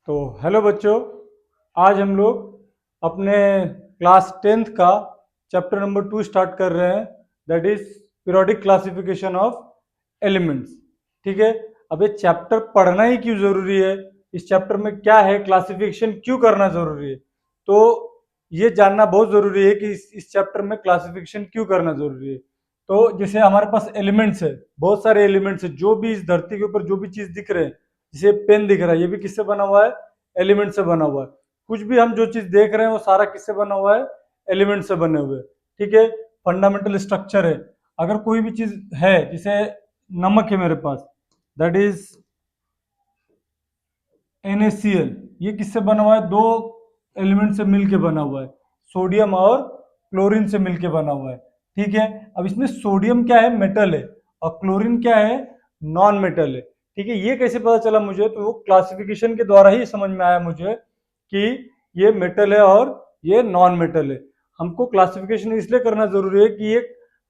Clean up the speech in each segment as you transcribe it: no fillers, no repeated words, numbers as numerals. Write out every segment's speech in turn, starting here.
तो हेलो बच्चों, आज हम लोग अपने क्लास 10th का चैप्टर नंबर 2 स्टार्ट कर रहे हैं। That is periodic classification of elements. ठीक है। अब ये चैप्टर पढ़ना ही क्यों जरूरी है, इस चैप्टर में क्या है, क्लासिफिकेशन क्यों करना जरूरी है, तो ये जानना बहुत जरूरी है कि इस चैप्टर में क्लासिफिकेशन क्यों करना जरूरी है। तो जैसे हमारे पास एलिमेंट्स है, बहुत सारे एलिमेंट्स है, जो भी इस धरती के ऊपर जो भी चीज दिख रहे हैं, जैसे पेन दिख रहा है, ये भी किससे बना हुआ है, एलिमेंट से बना हुआ है। कुछ भी हम जो चीज देख रहे हैं वो सारा किससे बना हुआ है, एलिमेंट से बने हुए। ठीक है। फंडामेंटल स्ट्रक्चर है। अगर कोई भी चीज है, जैसे नमक है मेरे पास, दैट इज NaCl, ये किससे बना हुआ है, दो एलिमेंट से मिलके बना हुआ है, सोडियम और क्लोरीन से मिलके बना हुआ है। ठीक है। अब इसमें सोडियम क्या है, मेटल है, और क्लोरीन क्या है, नॉन मेटल है। ठीक है। ये कैसे पता चला मुझे, तो वो क्लासिफिकेशन के द्वारा ही समझ में आया मुझे कि ये मेटल है और ये नॉन मेटल है। हमको क्लासिफिकेशन इसलिए करना जरूरी है कि ये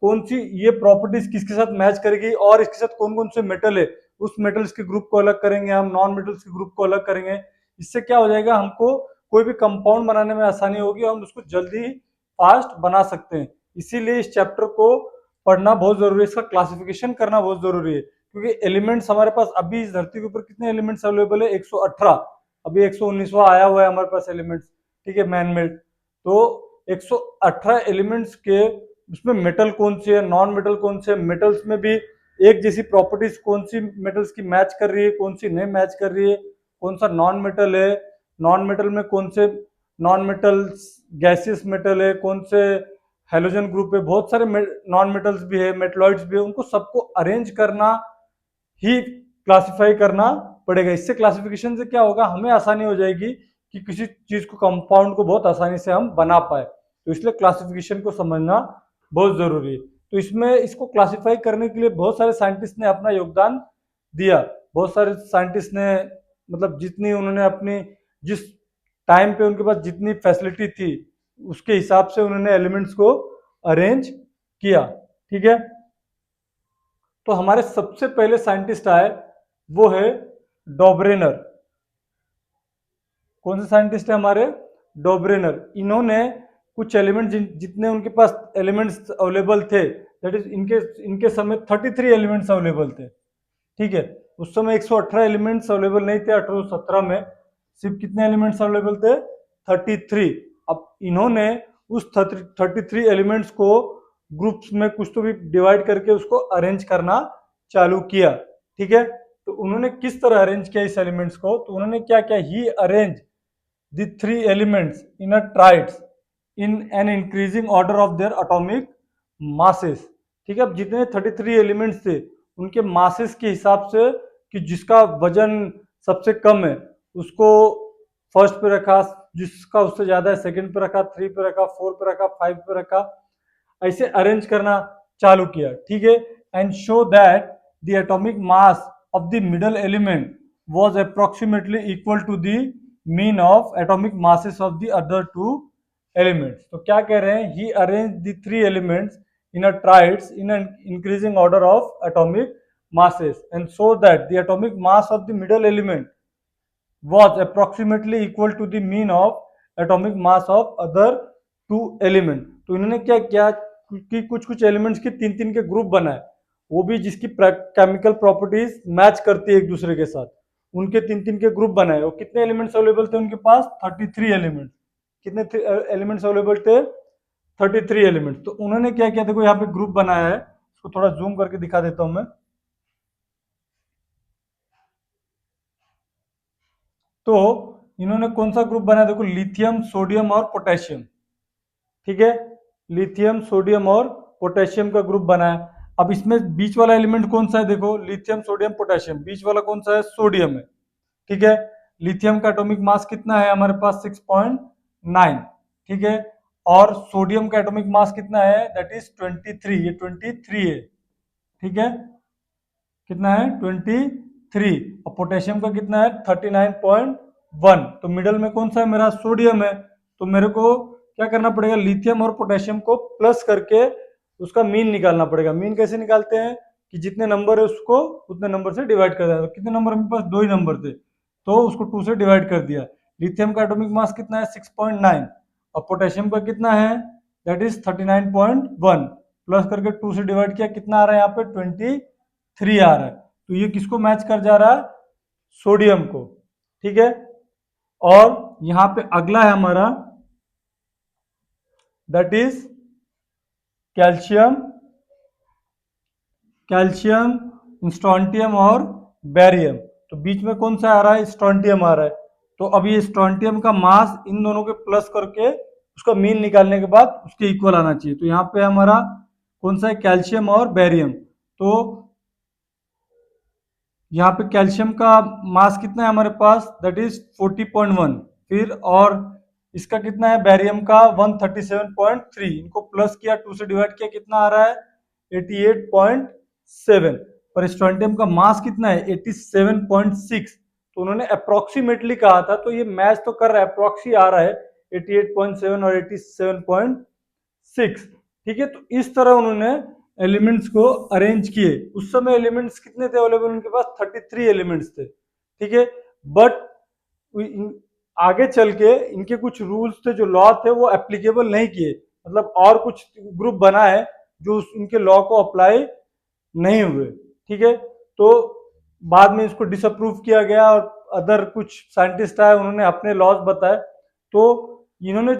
कौन सी ये प्रॉपर्टीज किसके साथ मैच करेगी और इसके साथ कौन कौन से मेटल है, उस मेटल्स के ग्रुप को अलग करेंगे, हम नॉन मेटल्स के ग्रुप को अलग करेंगे। इससे क्या हो जाएगा, हमको कोई भी कंपाउंड बनाने में आसानी होगी और हम उसको जल्दी फास्ट बना सकते हैं। इसीलिए इस चैप्टर को पढ़ना बहुत जरूरी है, इसका क्लासिफिकेशन करना बहुत जरूरी है, क्योंकि एलिमेंट्स हमारे पास अभी इस धरती के ऊपर कितने एलिमेंट्स अवेलेबल है, 118। अभी 119वां आया हुआ है हमारे पास एलिमेंट्स। ठीक है, मैन मेड। तो 118 एलिमेंट्स के उसमें मेटल कौन से है, नॉन मेटल कौन से, मेटल्स में भी एक जैसी प्रॉपर्टीज कौन सी मेटल्स की मैच कर रही है, कौन सी नहीं मैच कर रही है, कौन सा नॉन मेटल है, नॉन मेटल में कौन से नॉन मेटल्स गैसियस मेटल है, कौन से हेलोजन ग्रुप है, बहुत सारे नॉन मेटल्स भी है, मेटलॉइड्स भी है, उनको सबको अरेंज करना ही क्लासिफाई करना पड़ेगा। इससे क्लासिफिकेशन से क्या होगा, हमें आसानी हो जाएगी कि किसी चीज को, कंपाउंड को बहुत आसानी से हम बना पाए। तो इसलिए क्लासिफिकेशन को समझना बहुत जरूरी है। तो इसमें इसको क्लासिफाई करने के लिए बहुत सारे साइंटिस्ट ने अपना योगदान दिया। बहुत सारे साइंटिस्ट ने, मतलब जितनी उन्होंने अपनी, जिस टाइम पे उनके पास जितनी फैसिलिटी थी उसके हिसाब से उन्होंने एलिमेंट्स को अरेंज किया। ठीक है। तो हमारे सबसे पहले साइंटिस्ट आए वो है डॉबरेनर। कौन से साइंटिस्ट है हमारे, डॉबरेनर। इन्होंने कुछ एलिमेंट, जितने उनके पास एलिमेंट्स अवेलेबल थे, दैट इज इनके इनके समय 33 एलिमेंट्स अवेलेबल थे। ठीक है। उस समय 118 एलिमेंट्स अवेलेबल नहीं थे 1817 में, सिर्फ कितने एलिमेंट्स अवेलेबल थे, 33। अब इन्होंने उस 33 एलिमेंट्स को ग्रुप्स में कुछ तो भी डिवाइड करके उसको अरेंज करना चालू किया। ठीक है। तो उन्होंने किस तरह अरेंज किया इस एलिमेंट्स को, तो उन्होंने क्या किया, ही arrange the three elements in a triads in an increasing order of their atomic masses। ठीक है। अब जितने 33 एलिमेंट्स थे उनके मासेस के हिसाब से, कि जिसका वजन सबसे कम है उसको फर्स्ट पे रखा, जिसका उससे ज्यादा है सेकंड पे रखा, 3 पे रखा, 4 पे रखा, 5 पे रखा, ऐसे अरेंज करना चालू किया। ठीक है। And show that the atomic mass of the middle element was approximately equal to the mean of atomic masses of the other two elements। तो क्या कह रहे हैं, he arranged the three elements in a triads in an increasing order of atomic masses and so that the atomic mass of the middle element was approximately equal to the mean of atomic mass of other two element। तो इन्होंने क्या किया कि कुछ कुछ elements के तीन तीन के ग्रुप बनाए, वो भी जिसकी केमिकल प्रॉपर्टीज मैच करती है एक दूसरे के साथ, उनके तीन तीन के ग्रुप बनाए। और कितने एलिमेंट्स अवेलेबल थे उनके पास, 33 एलिमेंट्स। कितने एलिमेंट्स अवेलेबल थे, 33 एलिमेंट्स। तो उन्होंने क्या किया, देखो यहाँ पे ग्रुप बनाया है, इसको थोड़ा जूम करके दिखा देता हूं मैं। तो इन्होंने कौन सा ग्रुप बनाया, देखो, लिथियम, सोडियम और पोटेशियम। ठीक है। लिथियम, सोडियम और पोटेशियम का ग्रुप बनाया। अब इसमें बीच वाला एलिमेंट कौन सा है, देखो, लिथियम, सोडियम, पोटेशियम, बीच वाला कौन सा है, सोडियम है। ठीक है। लिथियम का एटॉमिक मास कितना है हमारे पास, 6.9। ठीक है। और सोडियम का एटॉमिक मास कितना है, दैट इज 23, ये 23 है। ठीक है। कितना है, 23। और पोटेशियम का कितना है, 39.1। तो मिडल में कौन सा है मेरा, सोडियम है। तो मेरे को क्या करना पड़ेगा, लिथियम और पोटेशियम को प्लस करके उसका मीन निकालना पड़ेगा। मीन कैसे निकालते हैं, कि जितने नंबर है उसको उतने नंबर से डिवाइड कर देना। तो कितने नंबर मेरे पास, दो ही नंबर थे, तो उसको 2 से डिवाइड कर दिया। लिथियम का एटॉमिक मास कितना है 6.9 और पोटेशियम का कितना है दैट इज 39.1 प्लस करके 2 से डिवाइड किया कितना आ रहा है यहाँ पे 23 आ रहा है। तो ये किसको मैच कर जा रहा है सोडियम को। ठीक है और यहाँ पे अगला है हमारा that is calcium, calcium strontium और बेरियम। तो बीच में कौन सा आ रहा है स्ट्रोंटियम आ रहा है। तो अब ये स्ट्रोंटियम का मास इन दोनों के प्लस करके उसका मीन निकालने के बाद उसके इक्वल आना चाहिए। तो यहाँ पे हमारा कौन सा है कैल्शियम और बेरियम। तो यहाँ पे कैल्शियम का मास कितना है हमारे पास दैट इज 40.1 फिर और इसका कितना है बेरियम का 137.3 इनको प्लस किया 2 से डिवाइड किया कितना आ रहा है 88.7 पर स्ट्रोंटियम का मास कितना है 87.6 तो उन्होंने अप्रोक्सीमेटली कहा था तो ये मैच तो कर रहा है अप्रोक्सी आ रहा है 88.7 और 87.6। ठीक है तो इस तरह उन्होंने एलिमेंट्स को अरेंज किए। उस समय एलिमेंट्स कितने थे अवेलेबल उनके पास 33 एलिमेंट्स थे। ठीक है बट आगे चल के इनके कुछ रूल्स थे जो लॉ थे वो एप्लीकेबल नहीं किए मतलब और कुछ ग्रुप बना है जो इनके लॉ को अप्लाई नहीं हुए। ठीक है तो बाद में इसको डिसअप्रूव किया गया और अदर कुछ साइंटिस्ट आए उन्होंने अपने लॉज बताए। तो इन्होंने